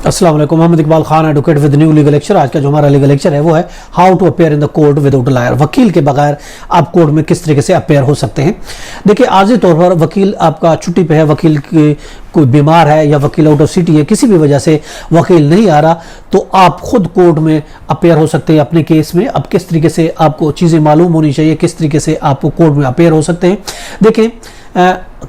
अस्सलाम वालेकुम। Mohammad Iqbal Khan, advocate with new legal lecture. आज का जो हमारा लीगल लेक्चर है वो है how to appear in the court without lawyer. वकील के बगैर आप कोर्ट में किस तरीके से अपेयर हो सकते हैं। देखिए, आर्जी तौर पर वकील आपका छुट्टी पे है, वकील की कोई बीमार है या वकील आउट ऑफ सिटी है, किसी भी वजह से वकील नहीं आ रहा, तो आप खुद कोर्ट में अपेयर हो सकते हैं अपने केस में। अब किस तरीके से आपको चीज़ें मालूम होनी चाहिए, किस तरीके से आप कोर्ट में अपेयर हो सकते हैं। देखें,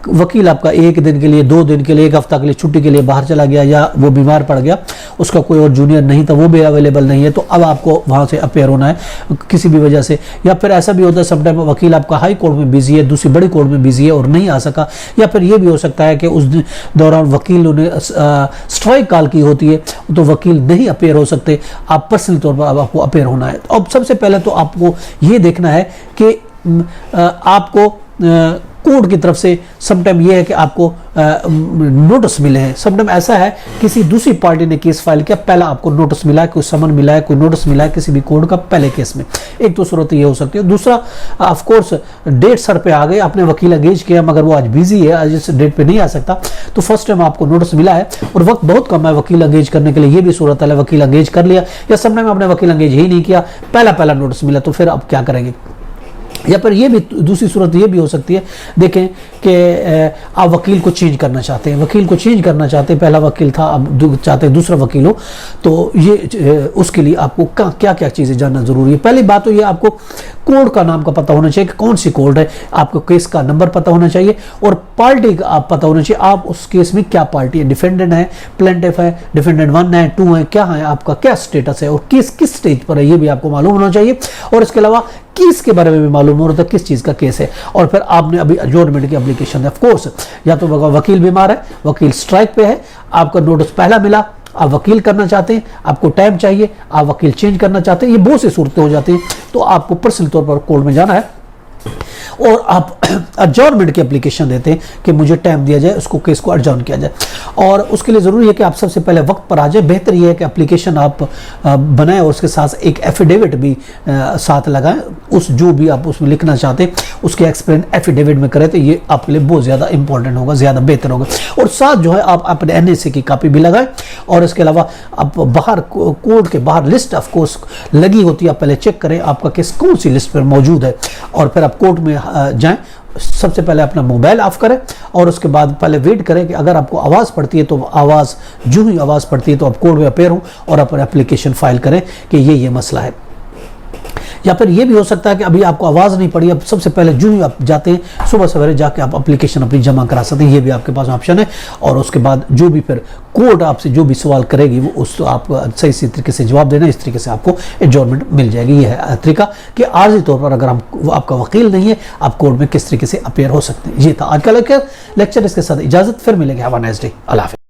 वकील आपका एक दिन के लिए, 2 दिन के लिए, 1 हफ्ता के लिए छुट्टी के लिए बाहर चला गया या वो बीमार पड़ गया, उसका कोई और जूनियर नहीं था, वो भी अवेलेबल नहीं है, तो अब आपको वहाँ से अपेयर होना है किसी भी वजह से। या फिर ऐसा भी होता है समटाइम वकील आपका हाई कोर्ट में बिजी है, दूसरी बड़ी कोर्ट में बिजी है और नहीं आ सका। या फिर ये भी हो सकता है कि उस दौरान वकील ने स्ट्राइक कॉल की होती है, तो वकील नहीं अपेयर हो सकते। आप पर्सनल तौर पर अब आपको अपेयर होना है। अब सबसे पहले तो आपको ये देखना है कि आपको कोर्ट की तरफ से समटाइम ये है कि आपको नोटिस मिले हैं। समटाइम ऐसा है किसी दूसरी पार्टी ने केस फाइल किया, पहला आपको नोटिस मिला है, कोई समन मिला है, कोई नोटिस मिला है किसी भी कोर्ट का पहले केस में। एक तो सूरत ये हो सकती है। दूसरा, ऑफ कोर्स डेट सर पे आ गई, आपने वकील एंगेज किया मगर वो आज बिजी है, आज इस डेट पे नहीं आ सकता, तो फर्स्ट टाइम आपको नोटिस मिला है और वक्त बहुत कम है वकील एंगेज करने के लिए, ये भी सूरत है। वकील एंगेज कर लिया या समटाइम आपने वकील एंगेज ही नहीं किया, पहला नोटिस मिला, तो फिर आप क्या करेंगे। या फिर ये भी दूसरी सूरत ये भी हो सकती है, देखें कि आप वकील को चेंज करना चाहते हैं, वकील को चेंज करना चाहते हैं, पहला वकील था, अब चाहते हैं दूसरा वकील हो, तो ये उसके लिए आपको क्या क्या चीज़ें जानना ज़रूरी है। पहली बात तो ये आपको कोर्ट का नाम का पता होना चाहिए कि कौन सी कोर्ट है, आपको केस का नंबर पता होना चाहिए और पार्टी का आप पता होना चाहिए, आप उस केस में क्या पार्टी है, डिफेंडेंट है, प्लेंटिफ है, डिफेंडेंट 1 है, 2 है, क्या है, आपका क्या स्टेटस है और केस किस स्टेज पर है, ये भी आपको मालूम होना चाहिए। और इसके अलावा केस के बारे में भी मालूम होना चाहिए, किस चीज़ का केस है। और फिर आपने अभी एडजॉर्नमेंट की एप्लीकेशन है, ऑफ कोर्स या तो वकील बीमार है, वकील स्ट्राइक पे है, आपका नोटिस पहला मिला, आप वकील करना चाहते हैं, आपको टाइम चाहिए, आप वकील चेंज करना चाहते हैं, ये बहुत सी सूरतें हो जाती हैं, तो आपको पर्सनल तौर पर कोर्ट में जाना है और आप एडजॉर्नमेंट की एप्लीकेशन देते हैं कि मुझे टाइम दिया जाए, उसको केस को एडजॉर्न किया जाए। और उसके लिए ज़रूरी है कि आप सबसे पहले वक्त पर आ जाए। बेहतर यह है कि एप्लीकेशन आप बनाएं और उसके साथ एक एफिडेविट भी साथ लगाएं, उस जो भी आप उसमें लिखना चाहते हैं उसके एक्सप्लेन एफिडेविट में करें, तो ये आपके लिए बहुत ज़्यादा इंपॉर्टेंट होगा, ज़्यादा बेहतर होगा। और साथ जो है आप अपने NAC की कापी भी लगाएं। और इसके अलावा आप बाहर कोर्ट के बाहर लिस्ट ऑफ कोर्स लगी होती है, आप पहले चेक करें आपका केस कौन सी लिस्ट पर मौजूद है और फिर आप कोर्ट में जाएं। सबसे पहले अपना मोबाइल ऑफ करें और उसके बाद पहले वेट करें कि अगर आपको आवाज़ पड़ती है तो आवाज़, जो ही आवाज़ पड़ती है तो आप कोर्ट में अपेयर हो और अपना एप्लीकेशन फाइल करें कि ये मसला है। या फिर ये भी हो सकता है कि अभी आपको आवाज़ नहीं पड़ी, अब सबसे पहले जो ही आप जाते हैं सुबह सवेरे जाके आप एप्लीकेशन अपनी जमा करा सकते हैं, ये भी आपके पास ऑप्शन है। और उसके बाद जो भी फिर कोर्ट आपसे जो भी सवाल करेगी वो उस आप सही तरीके से जवाब देना, इस तरीके से आपको एडजॉर्नमेंट मिल जाएगी। ये है तरीका कि आर्जी तौर पर अगर हम आपका वकील नहीं है, आप कोर्ट में किस तरीके से अपेयर हो सकते हैं। ये था आज का लेक्चर। इसके साथ इजाज़त, फिर मिलेंगे। Have a nice day. अल्लाह हाफ़िज़।